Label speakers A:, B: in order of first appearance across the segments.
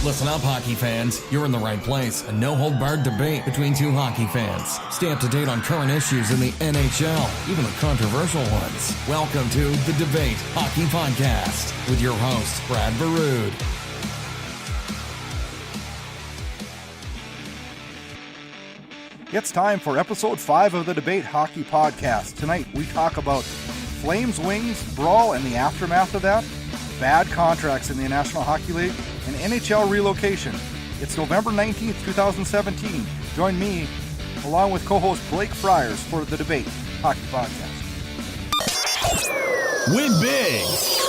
A: Listen up, hockey fans. You're in the right place. A no-hold-barred debate between two hockey fans. Stay up to date on current issues in the NHL, even the controversial ones. Welcome to The Debate Hockey Podcast with your host, Brad Baroud.
B: It's time for episode 5 of the Debate Hockey Podcast. Tonight we talk about Flames, Wings, Brawl, and the aftermath of that, bad contracts in the National Hockey League, and NHL Relocation. It's November 19th, 2017. Join me, along with co-host Blake Friars, for the Debate Hockey Podcast.
C: Win big!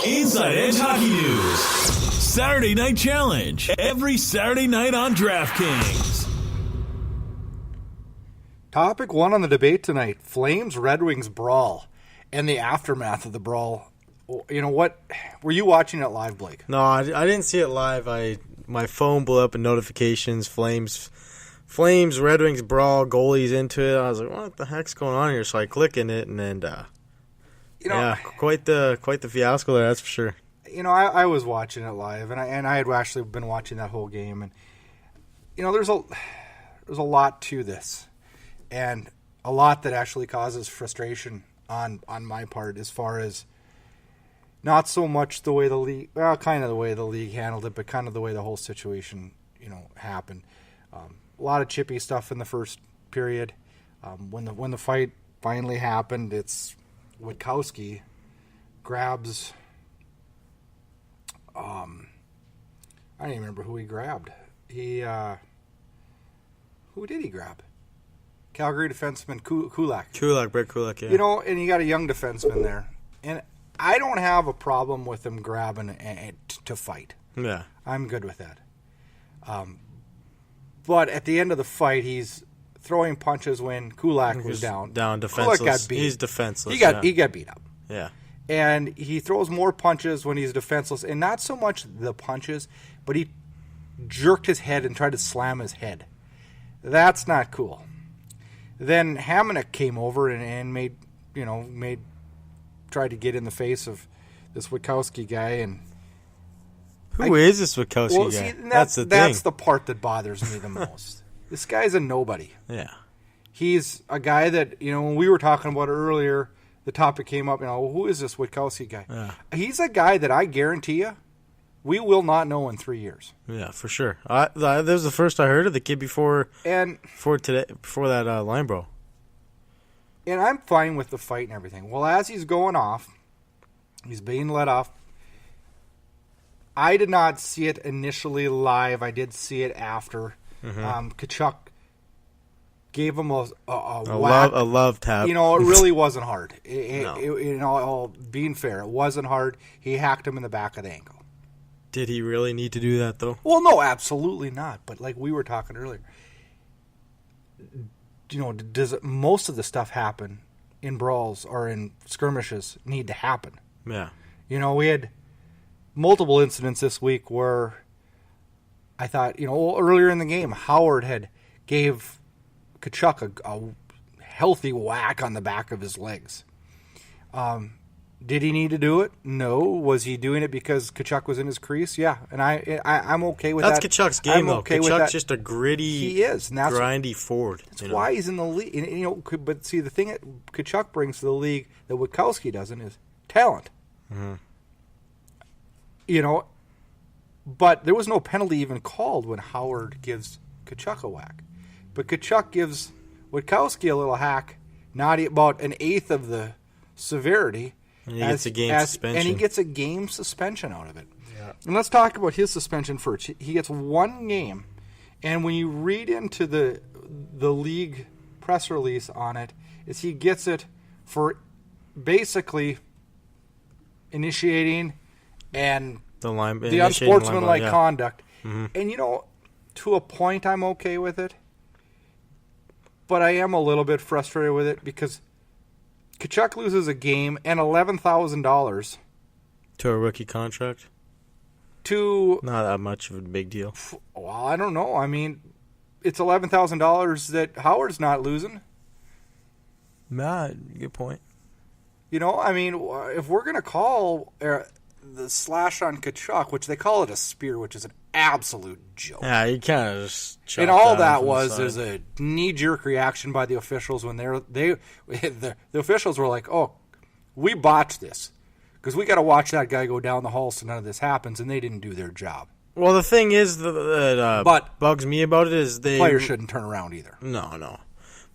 C: Inside Edge Hockey News. Saturday Night Challenge. Every Saturday night on DraftKings.
B: Topic 1 on the debate tonight, Flames, Red Wings Brawl, and the aftermath of the brawl. You know what? Were you watching it live, Blake?
D: No, I didn't see it live. My phone blew up in notifications. Flames, Red Wings Brawl, goalies into it. I was like, what the heck's going on here? So I click in it, and then, quite the fiasco there, that's for sure.
B: You know, I was watching it live, and I had actually been watching that whole game, and you know, there's a lot to this, and a lot that actually causes frustration on my part, as far as not so much the way the league, well, kind of the way the league handled it, but kind of the way the whole situation, you know, happened. A lot of chippy stuff in the first period. When the fight finally happened, it's Witkowski grabs. I don't even remember who he grabbed. Who did he grab? Calgary defenseman Kulak.
D: Brett Kulak, yeah.
B: You know, and you got a young defenseman there, and I don't have a problem with him grabbing to fight.
D: Yeah.
B: I'm good with that. But at the end of the fight, he's throwing punches when Kulak was down.
D: Defenseless.
B: Kulak got beat.
D: He's defenseless.
B: He got beat up.
D: Yeah.
B: And he throws more punches when he's defenseless, and not so much the punches, but he jerked his head and tried to slam his head. That's not cool. Then Hamonic came over and tried to get in the face of this Witkowski guy. And
D: Who is this Witkowski guy?
B: That's the part that bothers me the most. This guy's a nobody.
D: Yeah.
B: He's a guy that, you know, when we were talking about it earlier, the topic came up, you know, who is this Witkowski guy?
D: Yeah.
B: He's a guy that I guarantee you we will not know in 3 years.
D: Yeah, for sure. That was the first I heard of the kid before that line bro.
B: And I'm fine with the fight and everything. Well, as he's going off, he's being let off. I did not see it initially live. I did see it after. Mm-hmm. Tkachuk gave him a whack.
D: A love tap.
B: You know, it really wasn't hard.
D: No.
B: Being fair, it wasn't hard. He hacked him in the back of the ankle.
D: Did he really need to do that, though?
B: Well, no, absolutely not. But like we were talking earlier, you know, does most of the stuff happen in brawls or in skirmishes need to happen?
D: Yeah.
B: You know, we had multiple incidents this week where I thought, you know, earlier in the game, Howard had gave Tkachuk a healthy whack on the back of his legs. Did he need to do it? No. Was he doing it because Tkachuk was in his crease? Yeah, and I'm okay with that.
D: That's Tkachuk's game, though. Tkachuk's just a gritty,
B: he is, and
D: grindy forward.
B: That's why he's in the league. And, you know, but see, the thing that Tkachuk brings to the league that Witkowski doesn't is talent.
D: Mm-hmm.
B: You know, but there was no penalty even called when Howard gives Tkachuk a whack. But Tkachuk gives Witkowski a little hack, not about an eighth of the severity.
D: And he gets a game suspension.
B: And he gets a game suspension out of it. Yeah. And let's talk about his suspension first. He gets 1 game. And when you read into the league press release on it, is he gets it for basically initiating and the unsportsmanlike conduct.
D: Mm-hmm.
B: And, you know, to a point I'm okay with it. But I am a little bit frustrated with it because Tkachuk loses a game and $11,000
D: to a rookie contract.
B: Not
D: that much of a big deal.
B: Well, I don't know. I mean, it's $11,000 that Howard's not losing.
D: Nah, good point.
B: You know, I mean, if we're going to call the slash on Tkachuk, which they call it a spear, which is an absolute joke.
D: Yeah, you kind of just
B: and all that was is a knee-jerk reaction by the officials when the officials were like, "Oh, we botched this because we got to watch that guy go down the hall so none of this happens," and they didn't do their job.
D: Well, the thing is that
B: but
D: bugs me about it is the
B: players shouldn't turn around either.
D: No.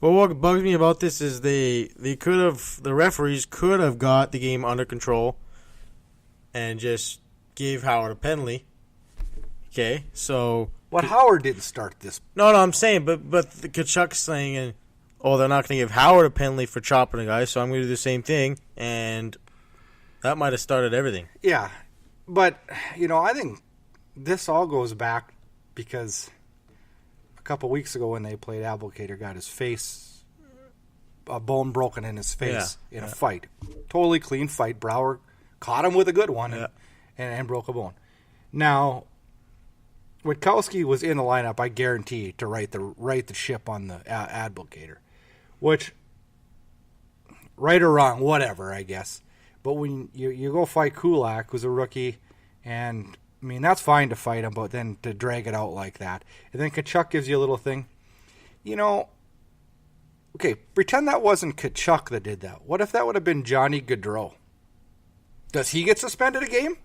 D: But what bugs me about this is the referees could have got the game under control and just gave Howard a penalty. Okay, so
B: But Howard didn't start this.
D: No, I'm saying, but the Tkachuk's saying, oh, they're not going to give Howard a penalty for chopping a guy, so I'm going to do the same thing, and that might have started everything.
B: Yeah, but I think this all goes back because a couple weeks ago when they played, Abelkader got his face, a bone broken in his face in a fight. Totally clean fight. Brouwer caught him with a good one and broke a bone. Now, Witkowski was in the lineup, I guarantee, to right the ship on the Abelkader, which, right or wrong, whatever, I guess. But when you go fight Kulak, who's a rookie, and I mean, that's fine to fight him, but then to drag it out like that. And then Tkachuk gives you a little thing. Okay, pretend that wasn't Tkachuk that did that. What if that would have been Johnny Gaudreau? Does he get suspended a game?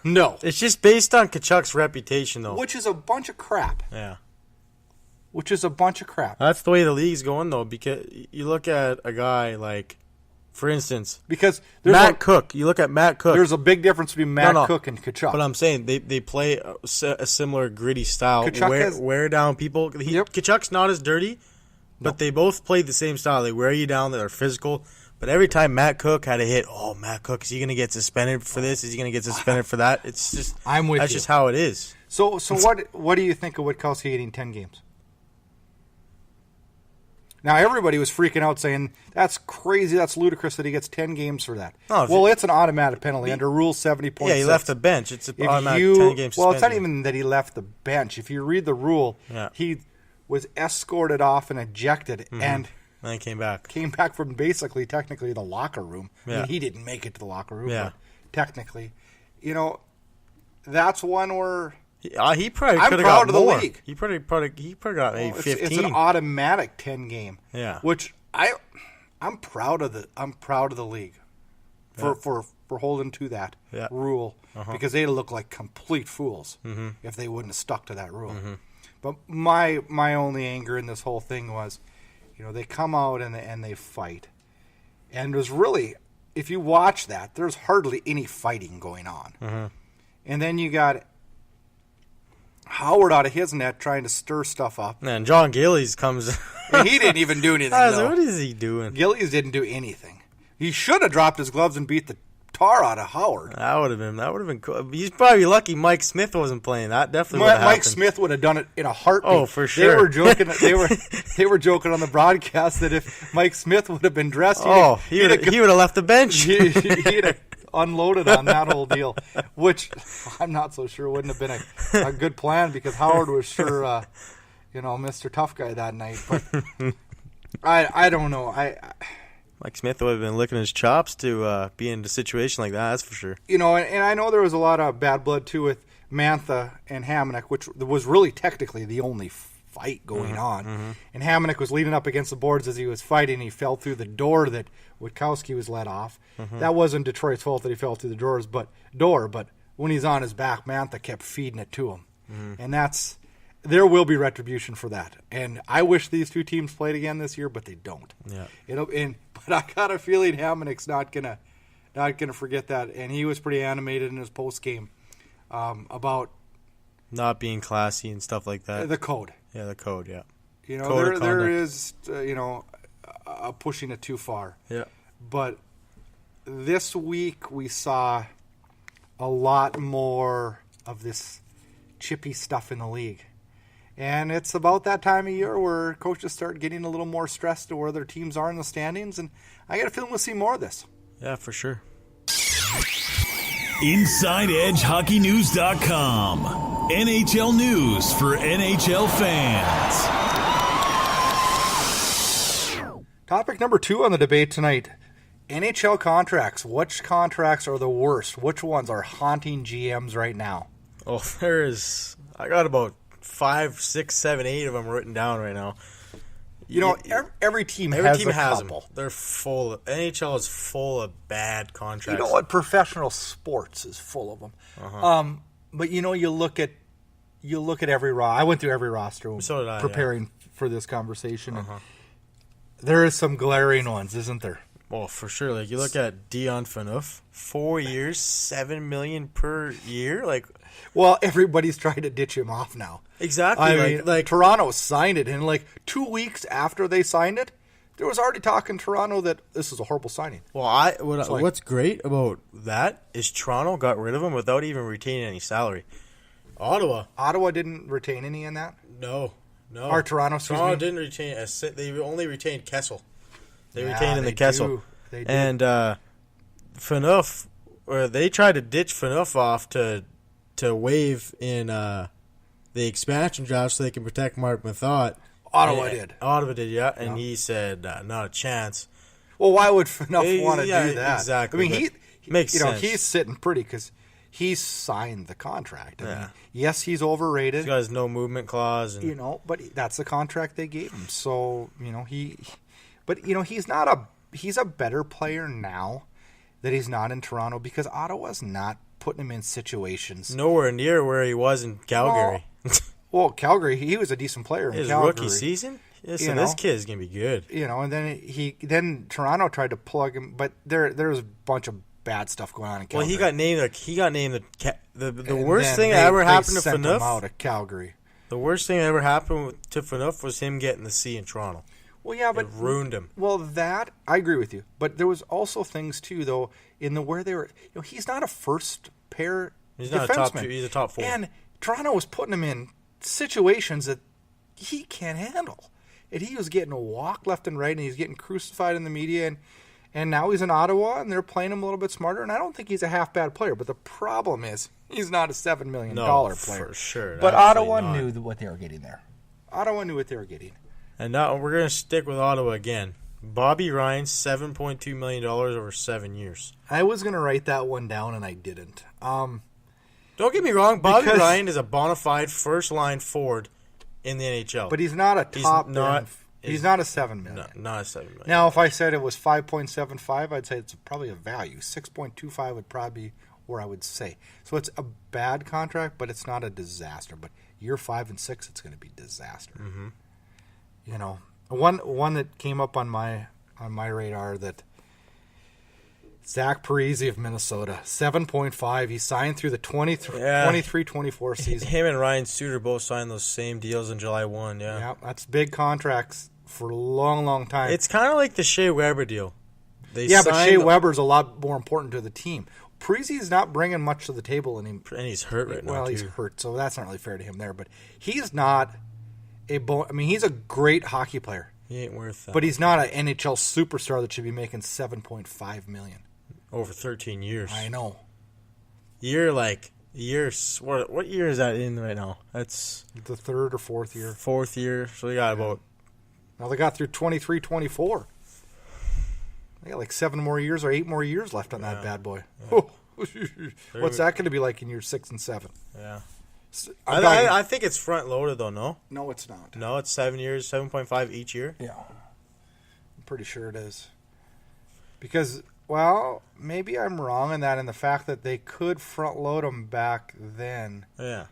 B: No.
D: It's just based on Tkachuk's reputation, though.
B: Which is a bunch of crap.
D: Yeah.
B: Which is a bunch of crap.
D: That's the way the league's going, though, because you look at a guy like, for instance,
B: because
D: Matt Cook. You look at Matt Cook.
B: There's a big difference between Matt Cook and Tkachuk.
D: But I'm saying they play a similar gritty style. Wear down people. Tkachuk's not as dirty, but they both play the same style. They wear you down. They're physical. But every time Matt Cook had a hit, Matt Cook, is he going to get suspended for this? Is he going to get suspended for that? It's just that's just how it is.
B: So what do you think of Witkowski getting 10 games? Now, everybody was freaking out saying, that's crazy, that's ludicrous that he gets 10 games for that. It's an automatic penalty under Rule 70.6.
D: Yeah, he left the bench. It's an automatic 10-game suspension.
B: Well, it's not even that he left the bench. If you read the rule, he was escorted off and ejected, and
D: then came back.
B: Came back from basically, technically, the locker room.
D: Yeah.
B: I mean, he didn't make it to the locker room, but technically. That's one where...
D: he probably could have got more.
B: The league.
D: He probably got maybe 15.
B: It's an automatic 10 game.
D: Yeah.
B: Which I'm proud of the league for holding to that rule because they look like complete fools if they wouldn't have stuck to that rule. But my only anger in this whole thing was, they come out and they fight, and it was really, if you watch that, there's hardly any fighting going on, and then you got Howard out of his net trying to stir stuff up.
D: And John Gillies comes.
B: And he didn't even do anything.
D: I was like, what is he doing?
B: Gillies didn't do anything. He should have dropped his gloves and beat the tar out of Howard.
D: That would have been cool. He's probably lucky Mike Smith wasn't playing. That definitely would have happened.
B: Mike Smith would have done it in a heartbeat.
D: Oh, for sure.
B: They were joking. They were joking on the broadcast that if Mike Smith would have been dressed,
D: he would have left the bench. He'd
B: have unloaded on that whole deal, which I'm not so sure wouldn't have been a good plan because Howard was sure, Mr. Tough Guy that night. But I don't know.
D: Mike Smith would have been licking his chops to be in a situation like that. That's for sure.
B: And I know there was a lot of bad blood too with Mantha and Hamonic, which was really technically the only fight going on. And Hamonic was leaning up against the boards as he was fighting. He fell through the door that Witkowski was let off. That wasn't Detroit's fault that he fell through the door, but when he's on his back, Mantha kept feeding it to him. And there will be retribution for that. And I wish these two teams played again this year, but they don't.
D: Yeah.
B: But I got a feeling Hamonic's not gonna forget that. And he was pretty animated in his post game about
D: not being classy and stuff like that.
B: The code.
D: Yeah, the code. Yeah.
B: There is pushing it too far.
D: Yeah.
B: But this week we saw a lot more of this chippy stuff in the league. And it's about that time of year where coaches start getting a little more stressed to where their teams are in the standings. And I got a feeling we'll see more of this.
D: Yeah, for sure.
C: InsideEdgeHockeyNews.com. NHL news for NHL fans.
B: Topic number 2 on the debate tonight. NHL contracts. Which contracts are the worst? Which ones are haunting GMs right now?
D: Oh, I got about 5, 6, 7, 8 of them written down right now.
B: Every team
D: Every
B: has
D: team
B: a
D: has
B: couple.
D: them. They're full. NHL is full of bad contracts.
B: You know what? Professional sports is full of them. But you look at every roster. I went through every roster
D: So did I,
B: preparing for this conversation. And there is some glaring ones, isn't there?
D: Well, for sure. Like, you look at Dion Phaneuf, 4 years, $7 million per year. Like,
B: well, everybody's trying to ditch him off now.
D: exactly.
B: I mean, Toronto signed it, and like 2 weeks after they signed it, there was already talk in Toronto that this is a horrible signing.
D: Well, what's great about that is Toronto got rid of him without even retaining any salary. Ottawa
B: didn't retain any in that.
D: No.
B: Or Toronto, excuse
D: Toronto
B: me.
D: didn't retain. They only retained Kessel. They
B: Yeah,
D: retained in the
B: they
D: Kessel.
B: do. They do.
D: And Phaneuf, or they tried to ditch Phaneuf off to waive in the expansion draft so they can protect Mark Mathot.
B: Ottawa did.
D: Ottawa did, yeah. And he said, not a chance.
B: Well, why would Phaneuf want to do that?
D: Exactly.
B: I mean,
D: makes sense.
B: He's sitting pretty because he signed the contract. I mean,
D: Yeah.
B: yes, he's overrated.
D: He's got his no movement clause. And,
B: but that's the contract they gave him. So, he's a better player now that he's not in Toronto because Ottawa's not putting him in situations.
D: nowhere near where he was in Calgary.
B: Well, Calgary, he was a decent player in
D: His
B: Calgary.
D: rookie season? Listen, this kid is going to be good.
B: And then Toronto tried to plug him, but there was a bunch of bad stuff going on in Calgary.
D: Well, he got named the
B: And
D: worst
B: then
D: thing that ever
B: they
D: happened to
B: sent him out
D: Phaneuf.
B: of Calgary.
D: The worst thing that ever happened to Phaneuf was him getting the C in Toronto.
B: Well, yeah, but
D: It ruined him.
B: Well, that I agree with you, but there was also things too, though, where they were. He's not a first pair.
D: He's not a top
B: defenseman.
D: two. He's a top 4.
B: And Toronto was putting him in situations that he can't handle, and he was getting walked left and right, and he's getting crucified in the media, and now he's in Ottawa, and they're playing him a little bit smarter. And I don't think he's a half bad player, but the problem is he's not a $7 million player.
D: For sure.
B: But
D: Absolutely
B: Ottawa
D: not.
B: knew what they were getting there. Ottawa knew what they were getting.
D: And now we're going to stick with Ottawa again. Bobby Ryan, $7.2 million over 7 years.
B: I was going to write that one down, and I didn't.
D: Don't get me wrong. Bobby
B: Because-
D: Ryan is a bona fide first-line forward in the NHL.
B: But he's not a top.
D: He's
B: not a $7 million.
D: No, not a $7 million.
B: Now, if I said it was 5.75, I'd say it's probably a value. 6.25 would probably be where I would say. So it's a bad contract, but it's not a disaster. But year 5 and 6, it's going to be disaster.
D: Mm-hmm.
B: One that came up on my radar that Zach Parise of Minnesota, 7.5. He signed through the 23-24 season.
D: Him and Ryan Suter both signed those same deals on July 1, yeah.
B: Yeah, that's big contracts for a long, long time.
D: It's kind of like the Shea Weber deal.
B: But Shea Weber's a lot more important to the team. Parise's not bringing much to the table, and
D: he's hurt right now,
B: well,
D: too.
B: he's hurt, so that's not really fair to him there. But he's not he's a great hockey player.
D: He ain't worth that.
B: But he's not an NHL superstar that should be making $7.5 million.
D: Over 13 years.
B: I know.
D: What year is that in right now? That's
B: The third or fourth year.
D: 4th year. So we got about
B: Now they got through 23-24. They got like 7 more years or 8 more years left on that bad boy.
D: Yeah.
B: What's that going to be like in year 6 and 7?
D: yeah.
B: I
D: I think it's front loaded though. No,
B: No, it's not.
D: no, it's 7 years, 7.5 each year.
B: Yeah. I'm pretty sure it is. Because, well, maybe I'm wrong in that, in the fact that they could front load them back then.
D: Yeah.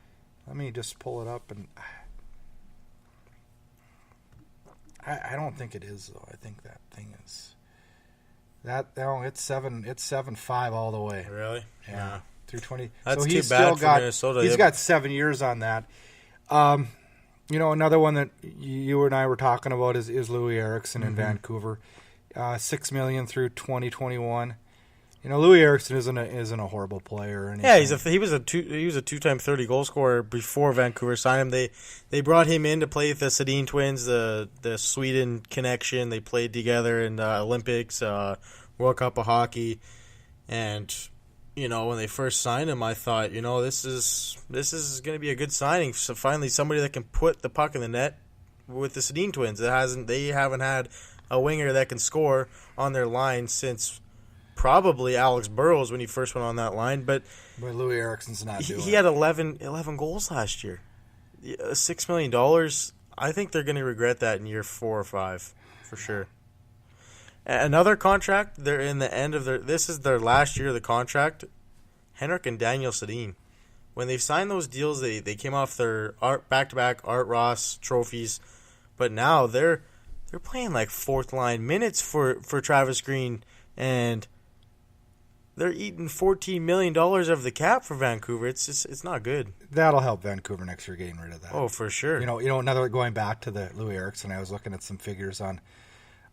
B: Let me just pull it up, and I don't think it is, though. I think that thing is it's 7.5 all the way.
D: Really?
B: Yeah. Through 20.
D: That's
B: so
D: too
B: he's
D: bad
B: still
D: for
B: got,
D: Minnesota.
B: He's got 7 years on that. Another one that you and I were talking about is Louis Eriksson in Vancouver. $6 million through 2021. Louis Eriksson isn't a horrible player. Or anything.
D: Yeah, he was a 2-time 30 goal scorer before Vancouver signed him. They brought him in to play with the Sedin twins, the Sweden connection. They played together in the Olympics, World Cup of Hockey, and when they first signed him, I thought, this is going to be a good signing. So finally, somebody that can put the puck in the net with the Sedin twins. They haven't had a winger that can score on their line since probably Alex Burrows when he first went on that line, but
B: Louis Eriksson's not doing
D: he had 11 goals last year. $6 million. I think they're going to regret that in year 4 or 5 for sure. Another contract, they're in the end of this is their last year of the contract. Henrik and Daniel Sedin. When they signed those deals, they came off their back-to-back Art Ross trophies, but now they're playing like fourth line minutes for Travis Green, and they're eating $14 million of the cap for Vancouver. It's not good.
B: That'll help Vancouver next year getting rid of that.
D: Oh, for sure.
B: You know, another going back to the Louis Eriksson, I was looking at some figures on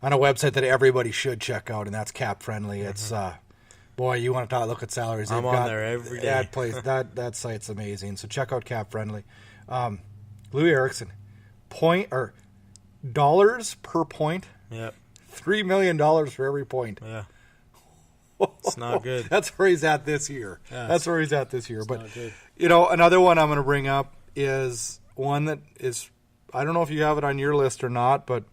B: a website that everybody should check out, and that's Cap Friendly. It's boy, you want to look at salaries?
D: I'm on there every day.
B: That place, that site's amazing. So check out Cap Friendly. Louis Eriksson, dollars per point.
D: Yep.
B: $3 million for every point.
D: Yeah. It's not good.
B: That's where he's at this year.
D: Yeah,
B: that's where he's at this year. But
D: not good.
B: you know, another one I'm going to bring up is one that is, I don't know if you have it on your list or not, but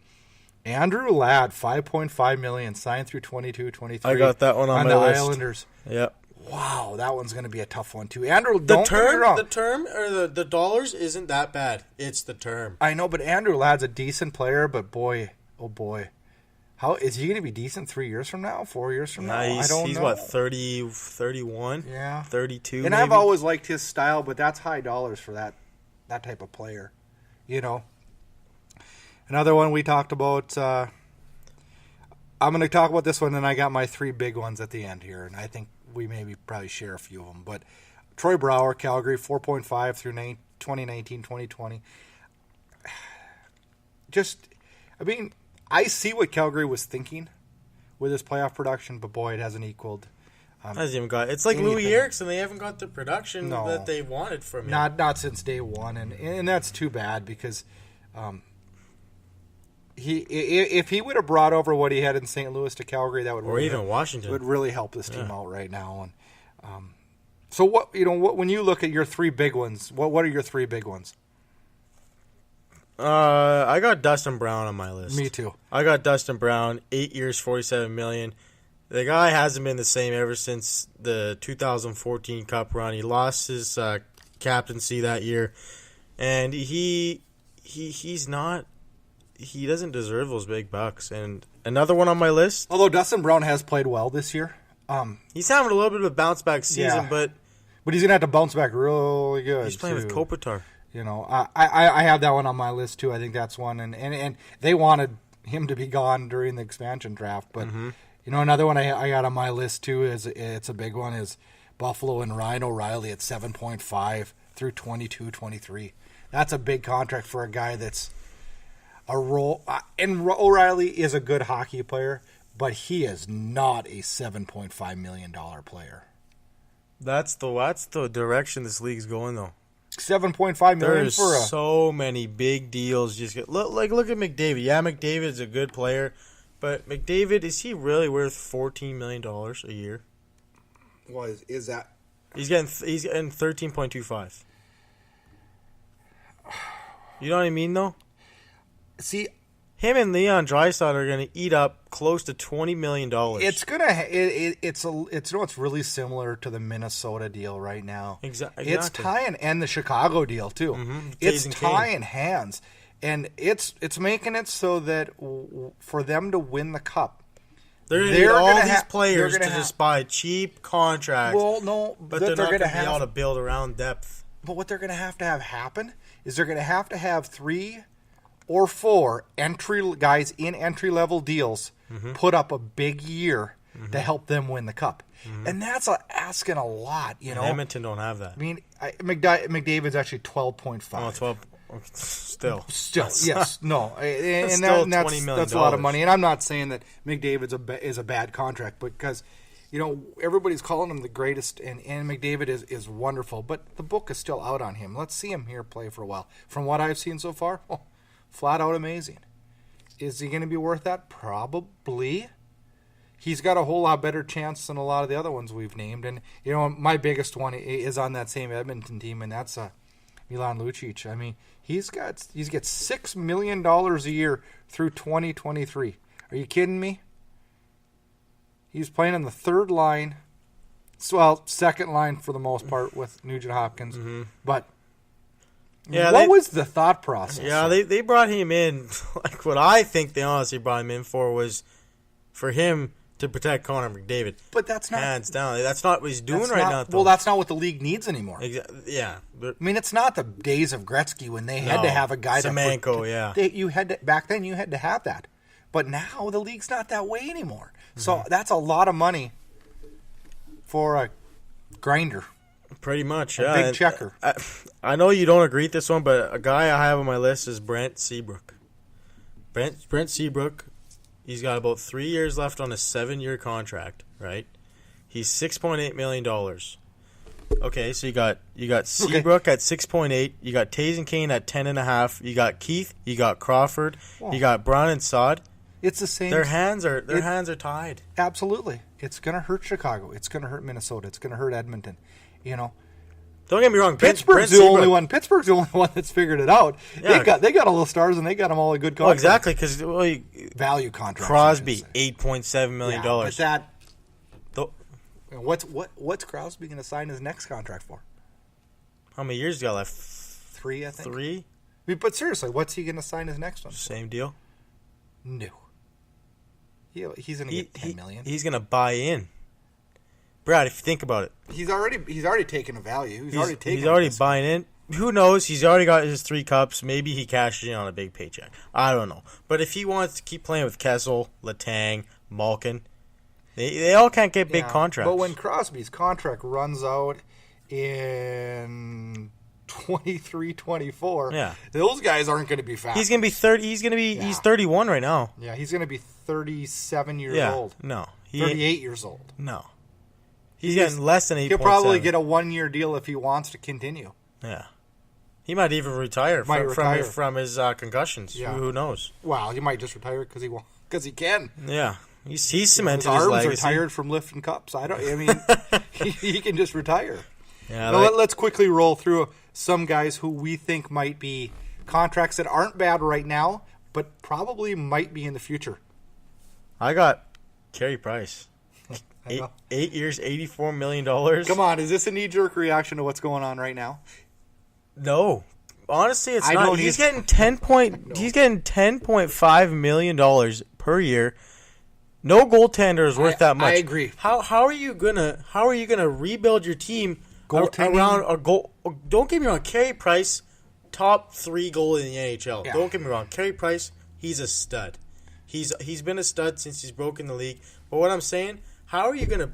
B: Andrew Ladd, $5.5 million, signed through 22-23.
D: I got that one on my
B: the
D: list.
B: Islanders.
D: Yep.
B: Wow, that one's going to be a tough one too. Andrew,
D: The
B: don't get me wrong.
D: term or the dollars isn't that bad. It's the term.
B: I know, but Andrew Ladd's a decent player. But boy, oh boy, how is he going to be decent 3 years from now? 4 years from now? I don't know.
D: He's what, 30, 31?
B: Yeah,
D: 32.
B: And
D: maybe?
B: I've always liked his style, but that's high dollars for that type of player. You know, another one we talked about. I'm going to talk about this one, and I got my 3 big ones at the end here, and I think we maybe probably share a few of them. But Troy Brouwer, Calgary, 4.5 through 2019-2020. Just, I mean, I see what Calgary was thinking with his playoff production, but boy, it hasn't equaled.
D: Hasn't even got. It's like
B: anything.
D: Louis Eriksson. They haven't got the production
B: No.
D: that they wanted from him.
B: Not since day one, and that's too bad because if he would have brought over what he had in St. Louis to Calgary, that would
D: or even Washington
B: would really help this team out right now. And so what when you look at your 3 big ones, what are your 3 big ones?
D: I got Dustin Brown on my list.
B: Me too.
D: I got Dustin Brown, 8 years, $47 million. The guy hasn't been the same ever since the 2014 Cup run. He lost his captaincy that year, and he's not. He doesn't deserve those big bucks. And another one on my list.
B: Although Dustin Brown has played well this year,
D: he's having a little bit of a bounce back season,
B: Yeah.
D: but
B: he's gonna have to bounce back really good.
D: he's playing with
B: too.
D: Kopitar.
B: You know, I have that one on my list too. I think that's one, and they wanted him to be gone during the expansion draft. But you know, another one I got on my list too it's a big one is Buffalo and Ryan O'Reilly at 7.5 through 22-23. That's a big contract for a guy that's a role. And O'Reilly is a good hockey player, but he is not a $7.5 million player.
D: That's the direction this league's going though.
B: $7.5 million
D: There's
B: for a
D: so many big deals. Look at McDavid. Yeah, McDavid's a good player, but McDavid, is he really worth $14 million a year?
B: is that?
D: He's getting 13.25. You know what I mean, though.
B: See,
D: Him and Leon Draisaitl are going to eat up close to $20 million.
B: it's gonna it's really similar to the Minnesota deal right now.
D: Exactly.
B: It's tying and the Chicago deal too. It's
D: Kane.
B: tying hands, and it's making it so that for them to win the cup,
D: They're going to need all
B: gonna
D: these players to
B: they're gonna
D: just buy cheap contracts.
B: Well, no,
D: but they're not going to be
B: have
D: able to build around depth.
B: But what they're going to have happen is they're going to have 3 or 4 guys in entry-level deals put up a big year to help them win the cup. And that's asking a lot, you know.
D: Edmonton don't have that.
B: I mean, McDavid's actually 12.5.
D: Oh, 12. Still,
B: Yes, no, and
D: still
B: that's
D: $20 million.
B: That's a lot of money. And I'm not saying that McDavid's is a bad contract, because you know everybody's calling him the greatest, and McDavid is wonderful. But the book is still out on him. Let's see him here play for a while. From what I've seen so far, flat out amazing. Is he going to be worth that? Probably. He's got a whole lot better chance than a lot of the other ones we've named. And you know, my biggest one is on that same Edmonton team, and that's Milan Lucic. I mean, he's got $6 million a year through 2023. Are you kidding me? He's playing in the third line. Well, second line for the most part with Nugent Hopkins.
D: Mm-hmm.
B: But
D: Yeah,
B: what was the thought process?
D: Yeah, they brought him in. Like, what I think they honestly brought him in for was for him to protect Connor McDavid.
B: But that's not...
D: Hands down. That's not what he's doing right now, though.
B: Well, that's not what the league needs anymore.
D: Yeah. But,
B: I mean, it's not the days of Gretzky when they had to have a guy
D: Semenko, yeah.
B: Back then, you had to have that. But now, the league's not that way anymore. So that's a lot of money for a grinder.
D: Pretty much,
B: a big checker.
D: I know you don't agree with this one, but a guy I have on my list is Brent Seabrook. Brent Seabrook, he's got about 3 years left on a 7-year contract, right? He's $6.8 million. Okay, so you got Seabrook at 6.8, you got Taves and Kane at 10.5, you got Keith, you got Crawford, you got Brown and Sod.
B: It's the same.
D: Their hands are tied.
B: Absolutely. It's going to hurt Chicago. It's going to hurt Minnesota. It's going to hurt Edmonton. You know,
D: don't get me wrong.
B: Pittsburgh's the only one. Pittsburgh's the only one that's figured it out. Yeah. They got all the stars and they got them all a good contract.
D: Well, exactly, because
B: value contract.
D: Crosby, $8.7 million.
B: Yeah, but what's Crosby going to sign his next contract for?
D: How many years you got left?
B: 3, I think.
D: 3.
B: I mean, but seriously, what's he going to sign his next one?
D: Same deal.
B: No. He's going to get $10 million.
D: He's going to buy in. Brad, if you think about it,
B: he's already taken a value. He's
D: already buying in. Who knows? He's already got his 3 cups. Maybe he cashes in on a big paycheck. I don't know. But if he wants to keep playing with Kessel, Letang, Malkin, they all can't get big contracts.
B: But when Crosby's contract runs out in 23-24, those guys aren't going to be fast.
D: He's going to be 30. He's 31 right now.
B: Yeah, he's going to be 37 years old.
D: No.
B: 38 years old.
D: No. He's getting less than 8.7.
B: He'll probably get a 1-year deal if he wants to continue.
D: Yeah. He might even retire from his concussions. Yeah. Who knows?
B: Well, he might just retire because he can.
D: Yeah. He's cemented
B: his
D: legacy.
B: His arms are tired from lifting cups. I mean, he can just retire.
D: Yeah.
B: Now, let's quickly roll through some guys who we think might be contracts that aren't bad right now, but probably might be in the future.
D: I got Carey Price. 8 years, $84 million.
B: Come on, is this a knee-jerk reaction to what's going on right now?
D: No. Honestly, it's not. He's getting $10.5 million per year. No goaltender is worth that much.
B: I agree.
D: How are you gonna rebuild your team around a goal? Don't get me wrong, Carey Price, top 3 goalie in the NHL. Yeah. Don't get me wrong, Carey Price, he's a stud. He's been a stud since he's broken the league. But what I'm saying, how are you going to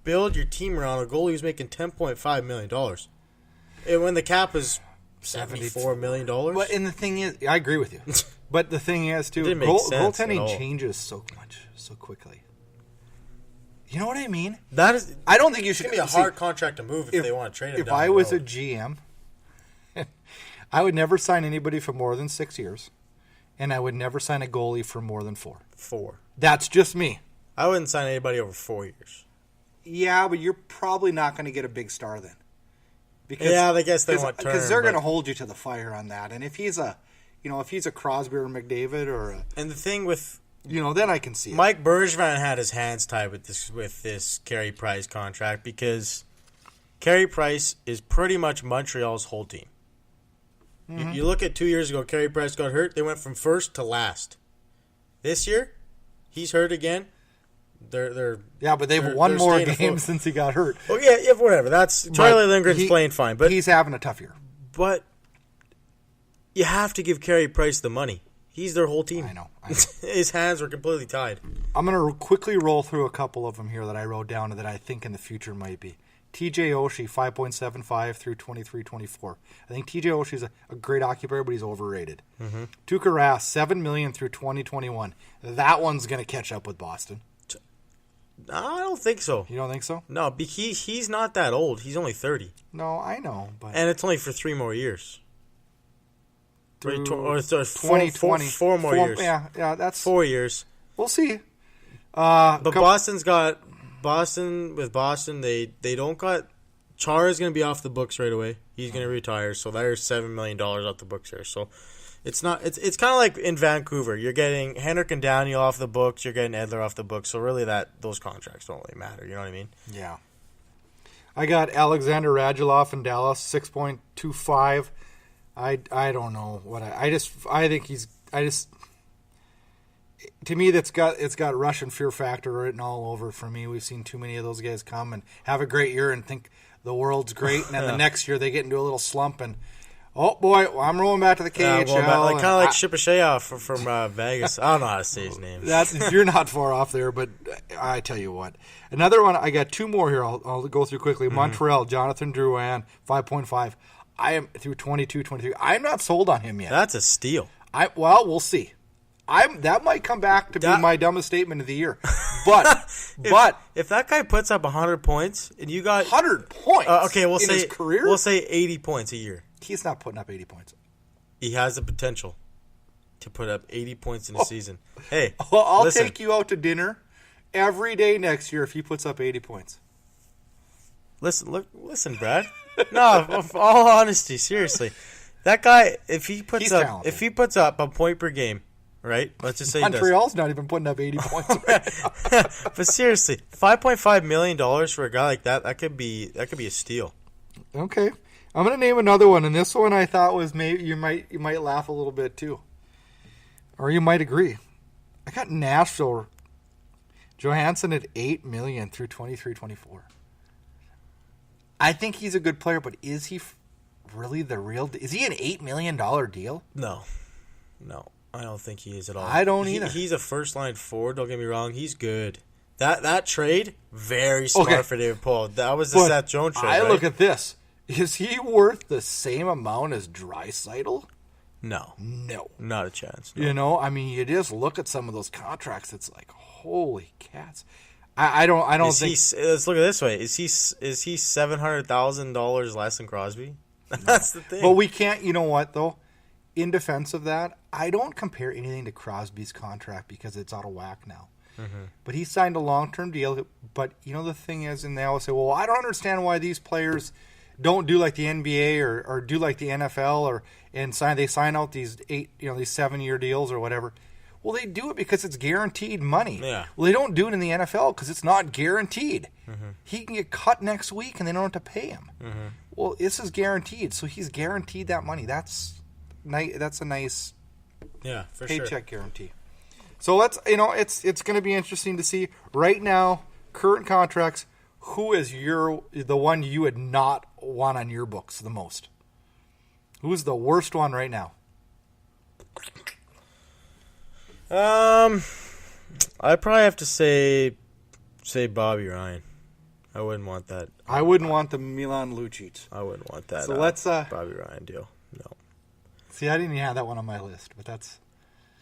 D: build your team around a goalie who's making $10.5 million? And when the cap is $74 million?
B: But, and the thing is, I agree with you. But the thing is, too, goaltending changes so quickly. You know what I mean? I don't think you should.
D: It's going to be a hard contract to move if they want to trade him.
B: If I was a GM, I would never sign anybody for more than 6 years. And I would never sign a goalie for more than 4.
D: 4.
B: That's just me.
D: I wouldn't sign anybody over 4 years.
B: Yeah, but you're probably not going to get a big star then.
D: I guess they want Turner.
B: Because they're going to hold you to the fire on that. And if he's a Crosby or McDavid
D: and the thing with,
B: then I can see it.
D: Mike Bergevin had his hands tied with this Carey Price contract because Carey Price is pretty much Montreal's whole team. Mm-hmm. You look at 2 years ago, Carey Price got hurt. They went from first to last. This year, he's hurt again.
B: But they've won more games since he got hurt.
D: Oh yeah, whatever. That's Charlie Lindgren's playing fine, but
B: he's having a tough year.
D: But you have to give Carey Price the money. He's their whole team.
B: I know.
D: His hands were completely tied.
B: I'm going to quickly roll through a couple of them here that I wrote down and that I think in the future might be. TJ Oshie, 5.75 through 23-24. I think TJ Oshie's a great hockey player, but he's overrated. Mm-hmm. Tuukka Rask, $7 million through 2021. That one's going to catch up with Boston.
D: I don't think so.
B: You don't think so?
D: No, he's not that old. He's only 30.
B: No, I know.
D: And it's only for 3 more years.
B: Through
D: 2020. 4 more years.
B: Yeah, that's
D: 4 years.
B: We'll see.
D: But Boston's got... Boston, they don't got... Chara's going to be off the books right away. He's going to retire, so there's $7 million off the books there. So It's not. It's kind of like in Vancouver. You're getting Henrik and Downey off the books. You're getting Edler off the books. So really, those contracts don't really matter. You know what I mean?
B: Yeah. I got Alexander Radulov in Dallas, 6.25. I don't know what I think he's to me it's got Russian fear factor written all over it for me. We've seen too many of those guys come and have a great year and think the world's great, and then the next year they get into a little slump and oh boy, I'm rolling back to the KHL.
D: Kind of like Shipachyov from Vegas. I don't know how to say his name.
B: You're not far off there, but I tell you what. Another one, I got two more here. I'll go through quickly. Montreal, Jonathan Drouin, 5.5. I am through 22, 23. I'm not sold on him yet.
D: That's a steal.
B: We'll see. That might come back to be my dumbest statement of the year. But
D: if that guy puts up 100 points and you got
B: 100 points
D: okay,
B: in his career?
D: We'll say 80 points a year.
B: He's not putting up 80 points.
D: He has the potential to put up 80 points in a season. Hey,
B: I'll take you out to dinner every day next year if he puts up 80 points.
D: Listen, Brad. No, all honesty, seriously, that guy, if he puts up a point per game, right? Let's just say
B: Montreal's not even putting up 80 points. Right
D: but seriously, $5.5 million for a guy like that could be a steal.
B: Okay, I'm gonna name another one, and this one I thought was maybe you might laugh a little bit too, or you might agree. I got Nashville Johansson at $8 million through 23-24. I think he's a good player, but is he really the real? Is he an $8 million deal?
D: No, I don't think he is at all.
B: I don't either.
D: He's a first line forward. Don't get me wrong. He's good. That trade, very smart for David Poile. That was the Seth Jones trade.
B: Look at this. Is he worth the same amount as Draisaitl?
D: No, not a chance.
B: No. You know, I mean, you just look at some of those contracts. It's like, holy cats. I don't think.
D: Let's look at it this way. Is he $700,000 less than Crosby? That's the thing.
B: But we can't. You know what though? In defense of that, I don't compare anything to Crosby's contract because it's out of whack now. Mm-hmm. But he signed a long-term deal. But you know the thing is, and they always say, "Well, I don't understand why these players don't do like the NBA or do like the NFL they sign out these 7-year deals or whatever." Well, they do it because it's guaranteed money.
D: Yeah.
B: Well, they don't do it in the NFL because it's not guaranteed. Mm-hmm. He can get cut next week and they don't have to pay him. Mm-hmm. Well, this is guaranteed, so he's guaranteed that money. That's a nice paycheck guarantee. So it's going to be interesting to see right now current contracts. Who is the one you would not want on your books the most? Who's the worst one right now?
D: I'd probably have to say Bobby Ryan. I wouldn't want that.
B: I wouldn't want the Milan Lucic.
D: I wouldn't want that.
B: So let's
D: Bobby Ryan deal. No.
B: See, I didn't even have that one on my list, but that's.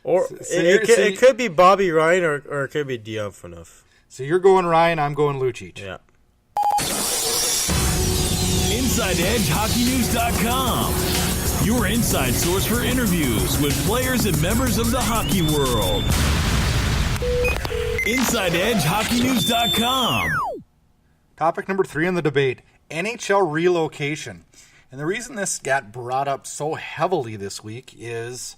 D: Or it could be Bobby Ryan or it could be Dion Phaneuf.
B: So you're going Ryan, I'm going Lucic.
D: Yeah.
C: InsideEdgeHockeyNews.com. Your inside source for interviews with players and members of the hockey world. InsideEdgeHockeyNews.com.
B: Topic number 3 on the debate, NHL relocation. And the reason this got brought up so heavily this week is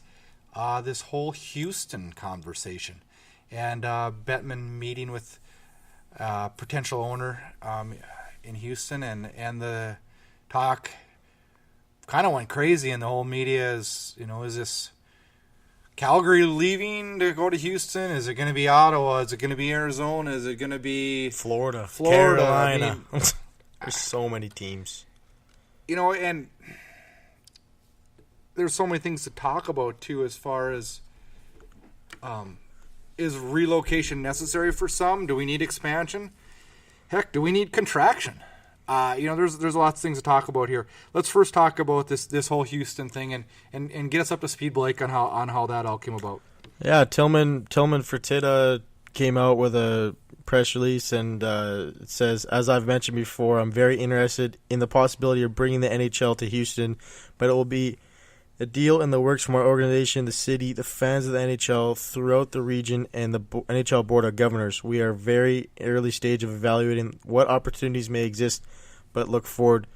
B: this whole Houston conversation. And Bettman meeting with potential owner in Houston, and the talk kind of went crazy in the whole media. Is this Calgary leaving to go to Houston? Is it going to be Ottawa? Is it going to be Arizona? Is it going to be
D: Florida?
B: Carolina?
D: I mean, there's so many teams.
B: And there's so many things to talk about too, as far as is relocation necessary for some? Do we need expansion? Heck, do we need contraction? There's lots of things to talk about here. Let's first talk about this whole Houston thing and get us up to speed, Blake, on how that all came about.
D: Yeah, Tillman Fertitta came out with a press release, and it says, as I've mentioned before, I'm very interested in the possibility of bringing the NHL to Houston, but it will be a deal in the works from our organization, the city, the fans of the NHL throughout the region, and the NHL Board of Governors. We are very early stage of evaluating what opportunities may exist, but look forward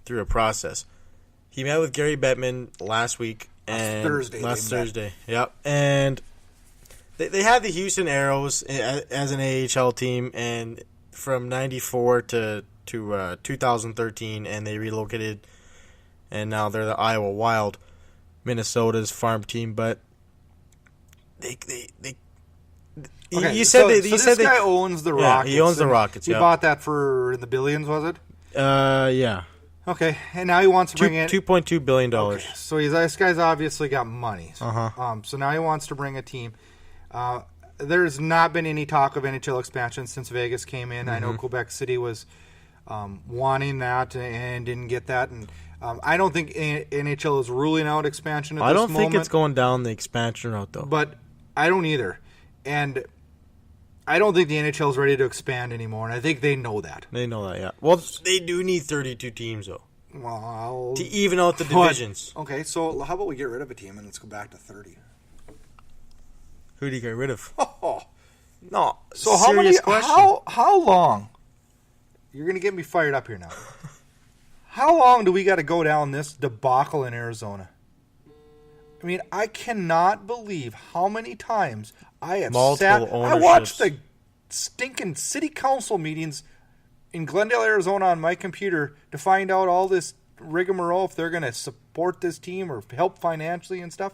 D: through a process. He met with Gary Bettman last week, And
B: Thursday.
D: Last Thursday. Yep. And they had the Houston Aeros as an AHL team, and from 94 to 2013, and they relocated, and now they're the Iowa Wild, Minnesota's farm team. But
B: Okay,
D: you said
B: this guy owns the Rockets.
D: He owns the Rockets.
B: He bought that for in the billions, was it?
D: Yeah.
B: Okay, and now he wants to bring in
D: $2.2 billion.
B: Okay, so this guy's obviously got money.
D: Uh-huh.
B: So now he wants to bring a team. There's not been any talk of NHL expansion since Vegas came in. I know Quebec City was wanting that and didn't get that, and I don't think NHL is ruling out expansion at this moment.
D: I don't think it's going down the expansion route, though.
B: But I don't either. And I don't think the NHL is ready to expand anymore, and I think they know that.
D: They know that, yeah. Well, they do need 32 teams, though,
B: Well,
D: to even out the divisions.
B: Okay, so how about we get rid of a team and let's go back to 30?
D: Who do you get rid of?
B: Oh,
D: No,
B: so
D: serious question.
B: How long? You're going to get me fired up here now. How long do we got to go down this debacle in Arizona? I mean, I cannot believe how many times I have
D: Multiple
B: I watched the stinking city council meetings in Glendale, Arizona on my computer to find out all this rigmarole, if they're going to support this team or help financially and stuff.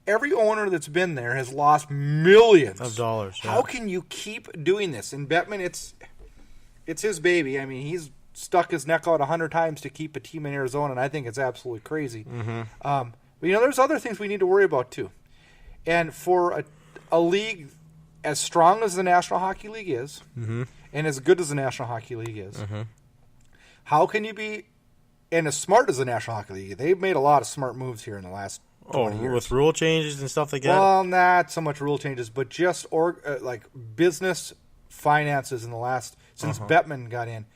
B: Every owner that's been there has lost millions
D: of dollars. Yeah.
B: How can you keep doing this? And Bettman, it's his baby. I mean, he's stuck his neck out 100 times to keep a team in Arizona, and I think it's absolutely crazy. But, there's other things we need to worry about, too. And for a league as strong as the National Hockey League is, and as good as the National Hockey League is, how can you be, and as smart as the National Hockey League? They've made a lot of smart moves here in the last 20 years.
D: With rule changes and stuff like that?
B: Well, not so much rule changes, but just like business finances in the last, since Bettman got in.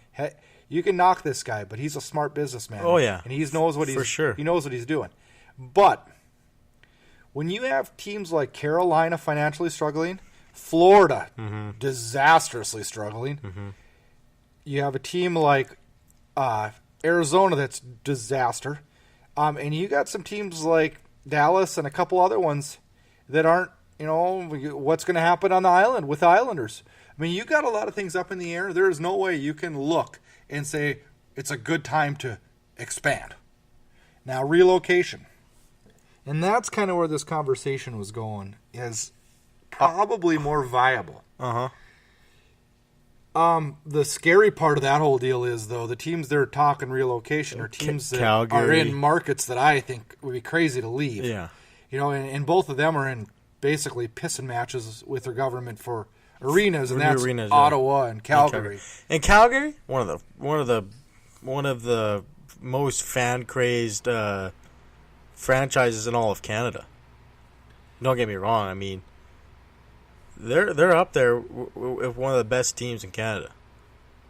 B: You can knock this guy, but he's a smart businessman.
D: Oh, yeah.
B: And he knows what
D: For sure.
B: He knows what he's doing. But when you have teams like Carolina financially struggling, Florida disastrously struggling, you have a team like Arizona that's disaster, and you got some teams like Dallas and a couple other ones that aren't, what's going to happen on the island with the Islanders. I mean, you got a lot of things up in the air. There is no way you can look and say it's a good time to expand. Now, relocation. And that's kind of where this conversation was going, is probably more viable. The scary part of that whole deal is, though, the teams that are talking relocation are teams that are in markets that I think would be crazy to leave.
D: Yeah.
B: And both of them are in basically pissing matches with their government for arenas, and that's
D: arenas,
B: Ottawa and Calgary.
D: And Calgary, one of the most fan crazed franchises in all of Canada. Don't get me wrong. I mean, they're up there with one of the best teams in Canada.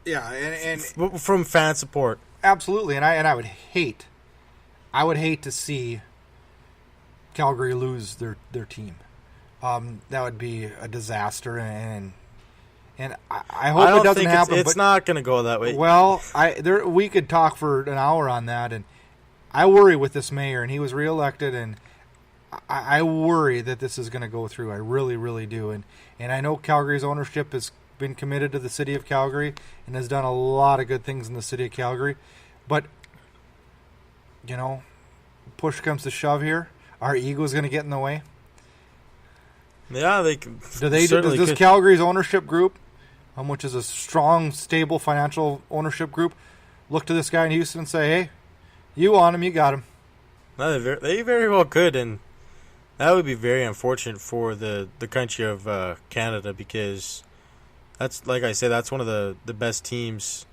B: Yeah, and
D: from fan support,
B: absolutely. And I would hate to see Calgary lose their team. That would be a disaster, and I hope it doesn't happen.
D: It's not going to go that way.
B: Well, we could talk for an hour on that, and I worry with this mayor, and he was reelected, and I worry that this is going to go through. I really, really do, and I know Calgary's ownership has been committed to the city of Calgary and has done a lot of good things in the city of Calgary, but push comes to shove here, our ego is going to get in the way.
D: Yeah, they can.
B: Does this Calgary's ownership group, which is a strong, stable financial ownership group, look to this guy in Houston and say, "Hey, you want him, you got him"?
D: No, they very well could, and that would be very unfortunate for the country of Canada, because that's, like I said, that's one of the best teams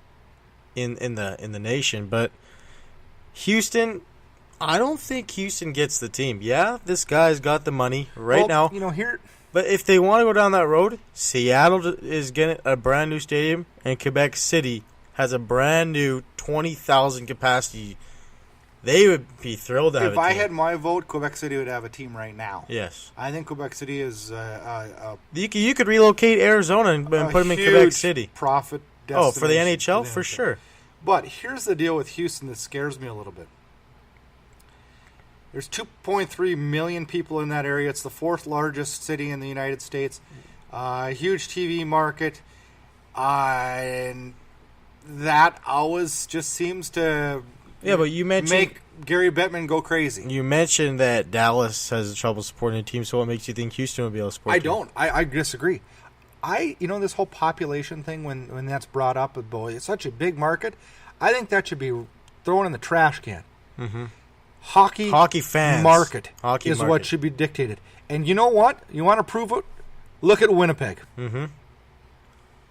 D: in the nation. But Houston, I don't think Houston gets the team. Yeah, this guy's got the money now.
B: Here.
D: But if they want to go down that road, Seattle is getting a brand new stadium, and Quebec City has a brand new 20,000 capacity. They would be thrilled to have a team.
B: If I had my vote, Quebec City would have a team right now.
D: Yes.
B: I think Quebec City is
D: you could relocate Arizona and put them in Quebec City.
B: Profit destination.
D: Oh, for the NHL? For sure.
B: But here's the deal with Houston that scares me a little bit. There's 2.3 million people in that area. It's the 4th largest city in the United States. Huge TV market. And that always just seems to
D: but you mentioned
B: make Gary Bettman go crazy.
D: You mentioned that Dallas has trouble supporting a team, so what makes you think Houston would be able to support?
B: I don't. I disagree. This whole population thing, when that's brought up, boy, it's such a big market. I think that should be thrown in the trash can. Mm-hmm. Hockey fans market is what should be dictated. And you know what? You want to prove it? Look at Winnipeg.
D: Mm-hmm.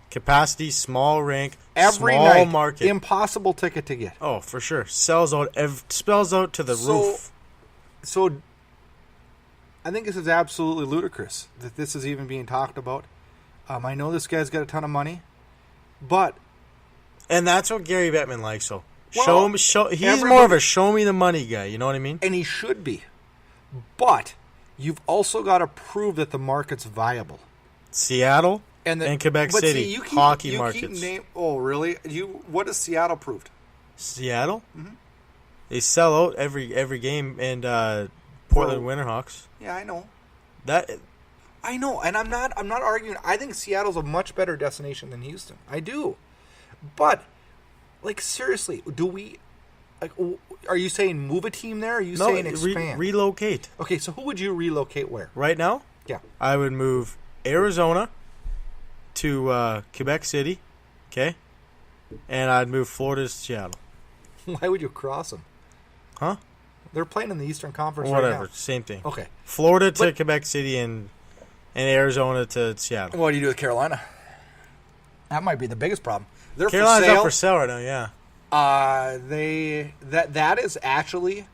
D: Capacity, small rink,
B: every
D: small
B: night,
D: market.
B: Impossible ticket to get.
D: Oh, for sure. Spells out to the roof.
B: So I think this is absolutely ludicrous that this is even being talked about. I know this guy's got a ton of money, but...
D: And that's what Gary Bettman likes, so. He's more of a show-me-the-money guy, you know what I mean?
B: And he should be. But you've also got to prove that the market's viable.
D: Seattle and Quebec City, hockey markets.
B: Oh, really? What has Seattle proved?
D: Seattle? Mm-hmm. They sell out every game, and Portland Winterhawks.
B: Yeah, I know.
D: I
B: know, and I'm not arguing. I think Seattle's a much better destination than Houston. I do. But, seriously, do we... are you saying move a team there, or are you saying expand?
D: Relocate.
B: Okay, so who would you relocate where?
D: Right now?
B: Yeah.
D: I would move Arizona to Quebec City, okay? And I'd move Florida to Seattle.
B: Why would you cross them?
D: Huh?
B: They're playing in the Eastern Conference
D: Whatever,
B: right now.
D: Same thing.
B: Okay.
D: Florida to Quebec City and Arizona to Seattle.
B: What do you do with Carolina? That might be the biggest problem. They're
D: Carolina's
B: for sale.
D: up for sale right now, yeah.
B: That is actually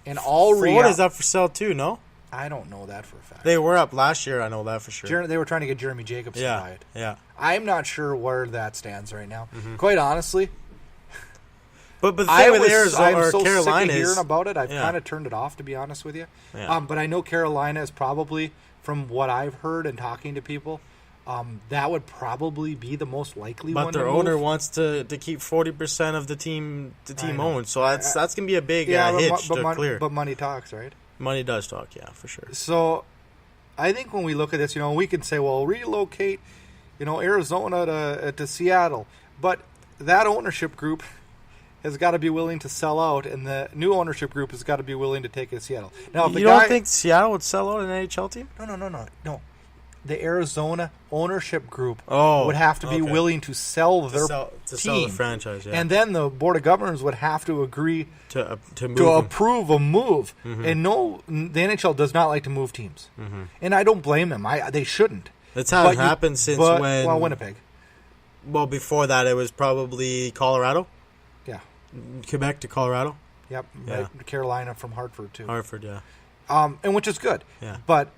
B: in all reality.
D: Florida's up for sale too, no?
B: I don't know that for a fact.
D: They were up last year, I know that for sure.
B: They were trying to get Jeremy Jacobs to buy it.
D: Yeah.
B: I'm not sure where that stands right now. Mm-hmm. Quite honestly.
D: But the thing with Arizona
B: I'm so
D: Carolina
B: sick of hearing about it. I've kind of turned it off, to be honest with you.
D: Yeah.
B: But I know Carolina is probably, from what I've heard and talking to people, that would probably be the most likely one.
D: But their owner wants to keep 40% of the team owns, so that's gonna be a big hitch to clear.
B: But money talks, right?
D: Money does talk, yeah, for sure.
B: So, I think when we look at this, we can say, well, relocate, Arizona to Seattle, but that ownership group has got to be willing to sell out, and the new ownership group has got to be willing to take it to Seattle. Now, if
D: you don't think Seattle would sell out an NHL team?
B: No. The Arizona ownership group would have to be willing to sell their team.
D: Sell the franchise, yeah.
B: And then the Board of Governors would have to agree
D: to
B: approve a move. Mm-hmm. And the NHL does not like to move teams. Mm-hmm. And I don't blame them. They shouldn't.
D: That's how it happened since when...
B: Winnipeg.
D: Well, before that, it was probably Colorado.
B: Yeah.
D: Quebec to Colorado.
B: Yep. Yeah. Right. Carolina from Hartford, too.
D: Hartford, yeah.
B: And which is good.
D: Yeah.
B: But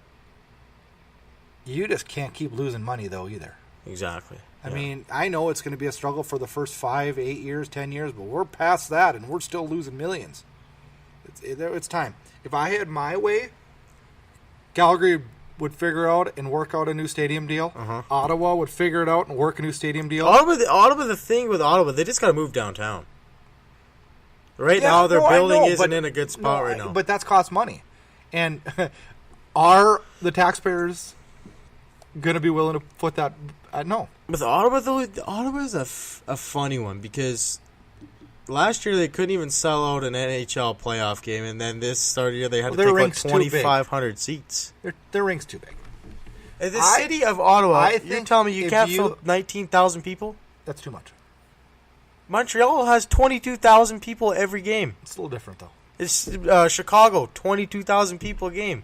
B: you just can't keep losing money, though, either.
D: Exactly.
B: I mean, I know it's going to be a struggle for the first 5, 8 years, 10 years, but we're past that, and we're still losing millions. It's time. If I had my way, Calgary would figure out and work out a new stadium deal. Uh-huh. Ottawa would figure it out and work a new stadium deal.
D: The thing with Ottawa, they just got to move downtown. Right now, their building isn't in a good spot right now.
B: But that's cost money. And are the taxpayers going to be willing to put that? No.
D: With Ottawa, though, Ottawa is a funny one because last year they couldn't even sell out an NHL playoff game, and then this start of year they had to take like 2,500 seats.
B: Their rink's too big.
D: The city of Ottawa, you're telling me you can't fill 19,000 people?
B: That's too much.
D: Montreal has 22,000 people every game.
B: It's a little different, though.
D: It's Chicago, 22,000 people a game.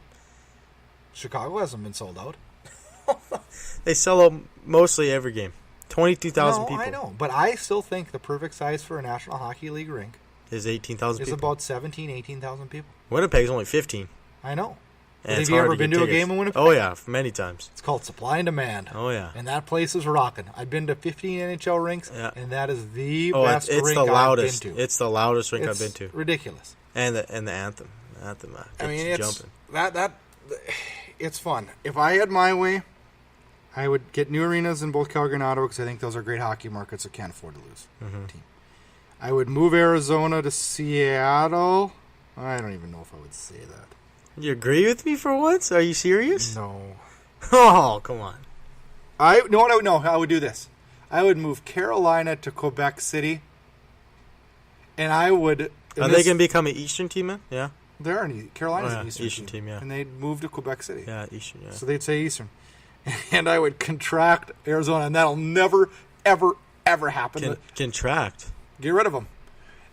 B: Chicago hasn't been sold out.
D: They sell out mostly every game. 22,000 people.
B: I know, but I still think the perfect size for a National Hockey League rink
D: is 18,000 people.
B: Is about 17,000, 18,000 people.
D: Winnipeg's only 15.
B: I know.
D: Have
B: you ever been to a game in Winnipeg?
D: Oh, yeah, many times.
B: It's called Supply and Demand.
D: Oh, yeah.
B: And that place is rocking. I've been to 15 NHL rinks, and that is the best
D: it's
B: rink
D: the
B: I've
D: loudest.
B: been to.
D: It's the loudest rink I've been to.
B: Ridiculous.
D: And the anthem.
B: I mean, it's
D: jumping.
B: It's fun. If I had my way, I would get new arenas in both Calgary and Ottawa because I think those are great hockey markets that can't afford to lose. Mm-hmm. Team. I would move Arizona to Seattle. I don't even know if I would say that.
D: You agree with me for once? Are you serious?
B: No.
D: Oh, come on.
B: I would do this. I would move Carolina to Quebec City, and I would.
D: Are they going to become an Eastern team, man? Yeah.
B: They're Carolina's an
D: Eastern team, yeah.
B: And they'd move to Quebec City.
D: Yeah, Eastern, yeah.
B: So they'd say Eastern. And I would contract Arizona, and that'll never, ever, ever happen.
D: Contract?
B: Get rid of them.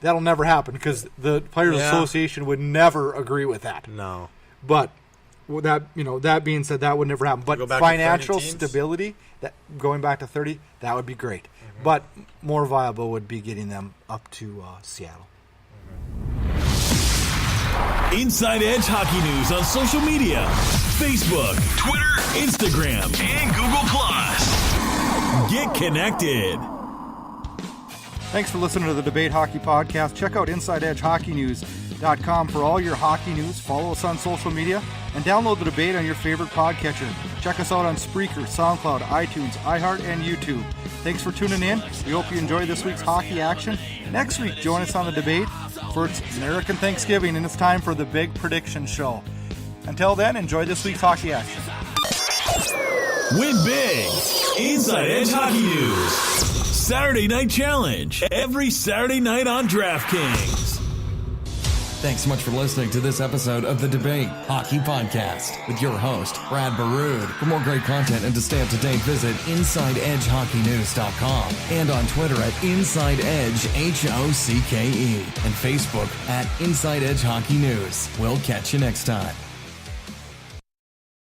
B: That'll never happen because the Players Association would never agree with that.
D: No.
B: But that being said, that would never happen. But financial stability, that going back to 30, that would be great. Mm-hmm. But more viable would be getting them up to Seattle.
C: Inside Edge Hockey News on social media: Facebook, Twitter, Instagram, and Google+. Get connected.
B: Thanks for listening to the Debate Hockey Podcast. Check out InsideEdgeHockeyNews.com for all your hockey news. Follow us on social media and download the Debate on your favorite podcatcher. Check us out on Spreaker, SoundCloud, iTunes, iHeart, and YouTube. Thanks for tuning in. We hope you enjoy this week's hockey action. Next week, join us on the Debate for its American Thanksgiving, and it's time for the Big Prediction Show. Until then, enjoy this week's hockey action.
C: Win big. Inside Edge Hockey News. Saturday Night Challenge. Every Saturday night on DraftKings.
A: Thanks so much for listening to this episode of the Debate Hockey Podcast with your host, Brad Baroud. For more great content and to stay up to date, visit InsideEdgeHockeyNews.com and on Twitter at InsideEdgeHOCKE and Facebook at Inside Edge Hockey News. We'll catch you next time.